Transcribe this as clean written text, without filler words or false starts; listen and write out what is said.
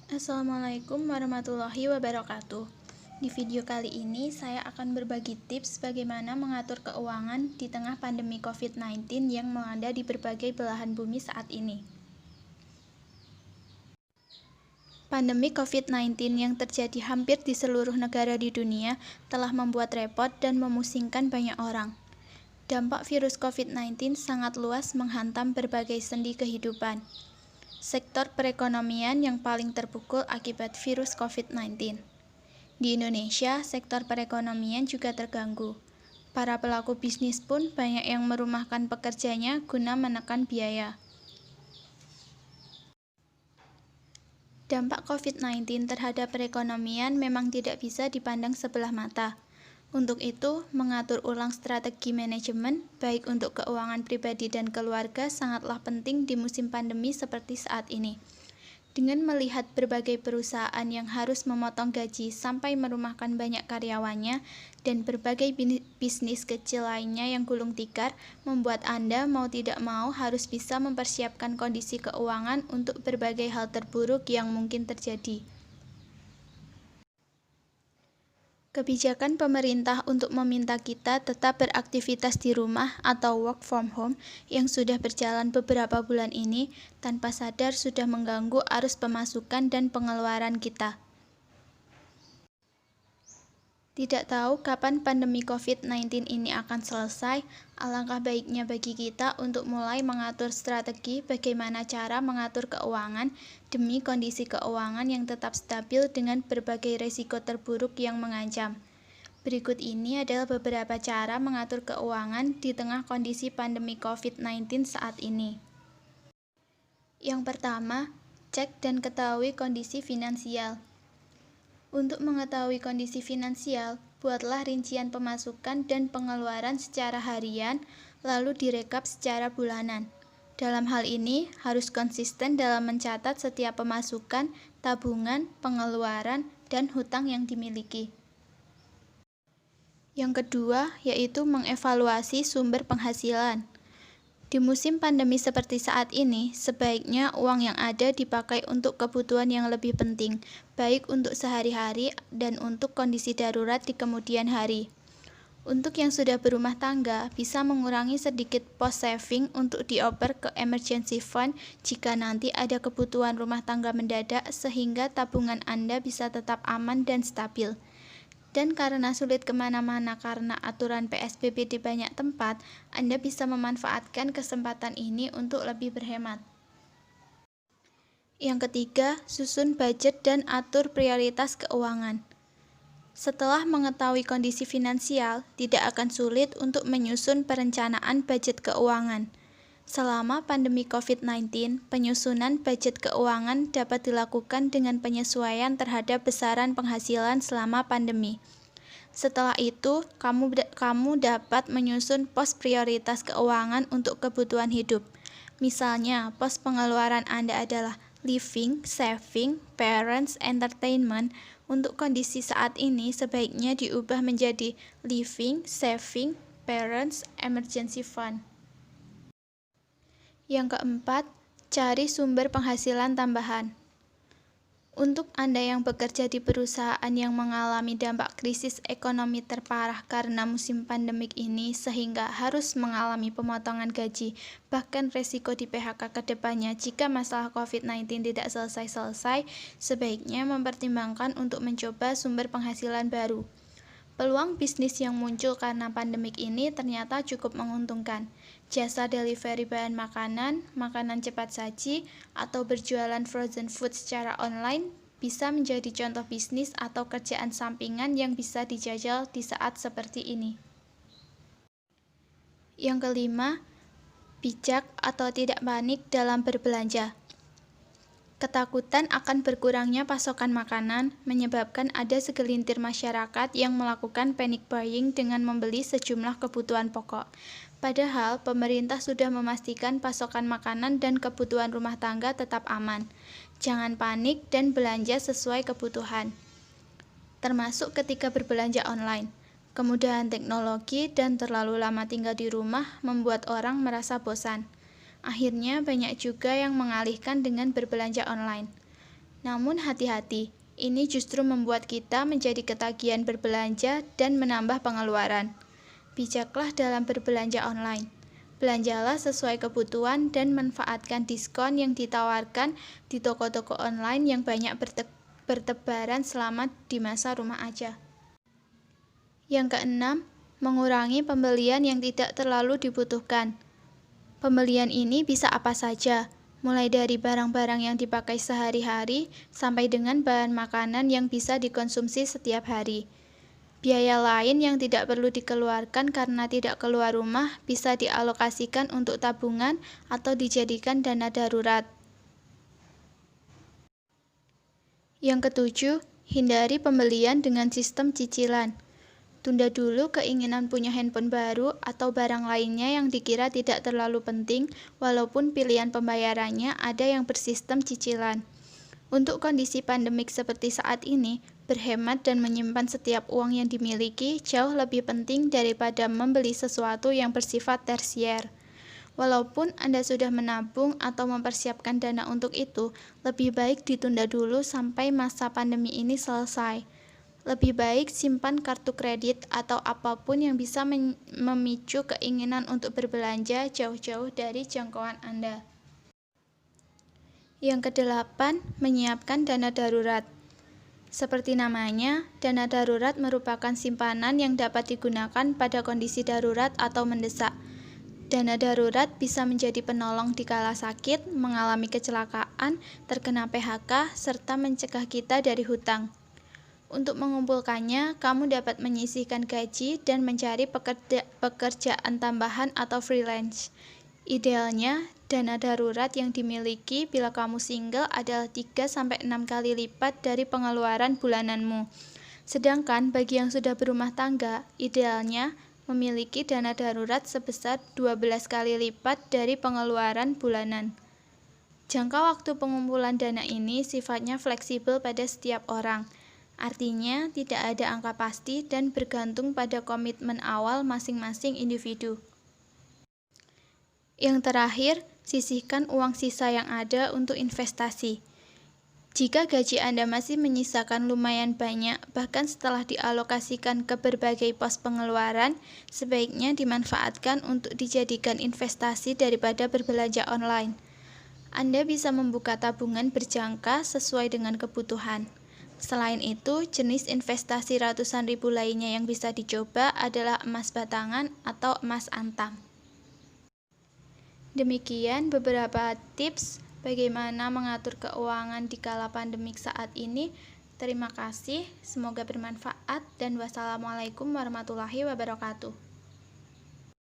Assalamualaikum warahmatullahi wabarakatuh. Di video kali ini saya akan berbagi tips bagaimana mengatur keuangan di tengah pandemi COVID-19 yang melanda di berbagai belahan bumi saat ini. Pandemi COVID-19 yang terjadi hampir di seluruh negara di dunia telah membuat repot dan memusingkan banyak orang. Dampak virus COVID-19 sangat luas menghantam berbagai sendi kehidupan. Sektor perekonomian yang paling terpukul akibat virus COVID-19. Di Indonesia, sektor perekonomian juga terganggu. Para pelaku bisnis pun banyak yang merumahkan pekerjanya guna menekan biaya. Dampak COVID-19 terhadap perekonomian memang tidak bisa dipandang sebelah mata. Untuk itu, mengatur ulang strategi manajemen, baik untuk keuangan pribadi dan keluarga, sangatlah penting di musim pandemi seperti saat ini. Dengan melihat berbagai perusahaan yang harus memotong gaji sampai merumahkan banyak karyawannya dan berbagai bisnis kecil lainnya yang gulung tikar, membuat Anda mau tidak mau harus bisa mempersiapkan kondisi keuangan untuk berbagai hal terburuk yang mungkin terjadi. Kebijakan pemerintah untuk meminta kita tetap beraktivitas di rumah atau work from home yang sudah berjalan beberapa bulan ini tanpa sadar sudah mengganggu arus pemasukan dan pengeluaran kita. Tidak tahu kapan pandemi COVID-19 ini akan selesai, alangkah baiknya bagi kita untuk mulai mengatur strategi bagaimana cara mengatur keuangan demi kondisi keuangan yang tetap stabil dengan berbagai risiko terburuk yang mengancam. Berikut ini adalah beberapa cara mengatur keuangan di tengah kondisi pandemi COVID-19 saat ini. Yang pertama, cek dan ketahui kondisi finansial. Untuk mengetahui kondisi finansial, buatlah rincian pemasukan dan pengeluaran secara harian, lalu direkap secara bulanan. Dalam hal ini, harus konsisten dalam mencatat setiap pemasukan, tabungan, pengeluaran, dan hutang yang dimiliki. Yang kedua, yaitu mengevaluasi sumber penghasilan. Di musim pandemi seperti saat ini, sebaiknya uang yang ada dipakai untuk kebutuhan yang lebih penting, baik untuk sehari-hari dan untuk kondisi darurat di kemudian hari. Untuk yang sudah berumah tangga, bisa mengurangi sedikit pos saving untuk dioper ke emergency fund jika nanti ada kebutuhan rumah tangga mendadak sehingga tabungan Anda bisa tetap aman dan stabil. Dan karena sulit kemana-mana karena aturan PSBB di banyak tempat, Anda bisa memanfaatkan kesempatan ini untuk lebih berhemat. Yang ketiga, susun budget dan atur prioritas keuangan. Setelah mengetahui kondisi finansial, tidak akan sulit untuk menyusun perencanaan budget keuangan. Selama pandemi COVID-19, penyusunan budget keuangan dapat dilakukan dengan penyesuaian terhadap besaran penghasilan selama pandemi. Setelah itu, kamu dapat menyusun pos prioritas keuangan untuk kebutuhan hidup. Misalnya, pos pengeluaran Anda adalah living, saving, parents, entertainment. Untuk kondisi saat ini, sebaiknya diubah menjadi living, saving, parents, emergency fund. Yang keempat, cari sumber penghasilan tambahan. Untuk Anda yang bekerja di perusahaan yang mengalami dampak krisis ekonomi terparah karena musim pandemik ini sehingga harus mengalami pemotongan gaji, bahkan resiko di PHK ke depannya jika masalah COVID-19 tidak selesai-selesai, sebaiknya mempertimbangkan untuk mencoba sumber penghasilan baru. Peluang bisnis yang muncul karena pandemik ini ternyata cukup menguntungkan. Jasa delivery bahan makanan, makanan cepat saji, atau berjualan frozen food secara online bisa menjadi contoh bisnis atau kerjaan sampingan yang bisa dijajal di saat seperti ini. Yang kelima, bijak atau tidak panik dalam berbelanja. Ketakutan akan berkurangnya pasokan makanan menyebabkan ada segelintir masyarakat yang melakukan panic buying dengan membeli sejumlah kebutuhan pokok. Padahal, pemerintah sudah memastikan pasokan makanan dan kebutuhan rumah tangga tetap aman. Jangan panik dan belanja sesuai kebutuhan, termasuk ketika berbelanja online. Kemudahan teknologi dan terlalu lama tinggal di rumah membuat orang merasa bosan. Akhirnya banyak juga yang mengalihkan dengan berbelanja online. Namun hati-hati, ini justru membuat kita menjadi ketagihan berbelanja dan menambah pengeluaran. Bijaklah dalam berbelanja online. Belanjalah sesuai kebutuhan dan manfaatkan diskon yang ditawarkan di toko-toko online yang banyak bertebaran selama di masa rumah aja. Yang keenam, mengurangi pembelian yang tidak terlalu dibutuhkan. Pembelian ini bisa apa saja, mulai dari barang-barang yang dipakai sehari-hari sampai dengan bahan makanan yang bisa dikonsumsi setiap hari. Biaya lain yang tidak perlu dikeluarkan karena tidak keluar rumah bisa dialokasikan untuk tabungan atau dijadikan dana darurat. Yang ketujuh, hindari pembelian dengan sistem cicilan. Tunda dulu keinginan punya handphone baru atau barang lainnya yang dikira tidak terlalu penting, walaupun pilihan pembayarannya ada yang bersistem cicilan. Untuk kondisi pandemik seperti saat ini, berhemat dan menyimpan setiap uang yang dimiliki jauh lebih penting daripada membeli sesuatu yang bersifat tersier. Walaupun Anda sudah menabung atau mempersiapkan dana untuk itu, lebih baik ditunda dulu sampai masa pandemi ini selesai. Lebih baik simpan kartu kredit atau apapun yang bisa memicu keinginan untuk berbelanja jauh-jauh dari jangkauan Anda. Yang kedelapan, menyiapkan dana darurat. Seperti namanya, dana darurat merupakan simpanan yang dapat digunakan pada kondisi darurat atau mendesak. Dana darurat bisa menjadi penolong di kala sakit, mengalami kecelakaan, terkena PHK, serta mencegah kita dari hutang. Untuk mengumpulkannya, kamu dapat menyisihkan gaji dan mencari pekerjaan tambahan atau freelance. Idealnya, dana darurat yang dimiliki bila kamu single adalah 3-6 kali lipat dari pengeluaran bulananmu. Sedangkan bagi yang sudah berumah tangga, idealnya memiliki dana darurat sebesar 12 kali lipat dari pengeluaran bulanan. Jangka waktu pengumpulan dana ini sifatnya fleksibel pada setiap orang. Artinya, tidak ada angka pasti dan bergantung pada komitmen awal masing-masing individu. Yang terakhir, sisihkan uang sisa yang ada untuk investasi. Jika gaji Anda masih menyisakan lumayan banyak, bahkan setelah dialokasikan ke berbagai pos pengeluaran, sebaiknya dimanfaatkan untuk dijadikan investasi daripada berbelanja online. Anda bisa membuka tabungan berjangka sesuai dengan kebutuhan. Selain itu, jenis investasi ratusan ribu lainnya yang bisa dicoba adalah emas batangan atau emas antam. Demikian beberapa tips bagaimana mengatur keuangan di kala pandemik saat ini. Terima kasih, semoga bermanfaat dan wassalamualaikum warahmatullahi wabarakatuh.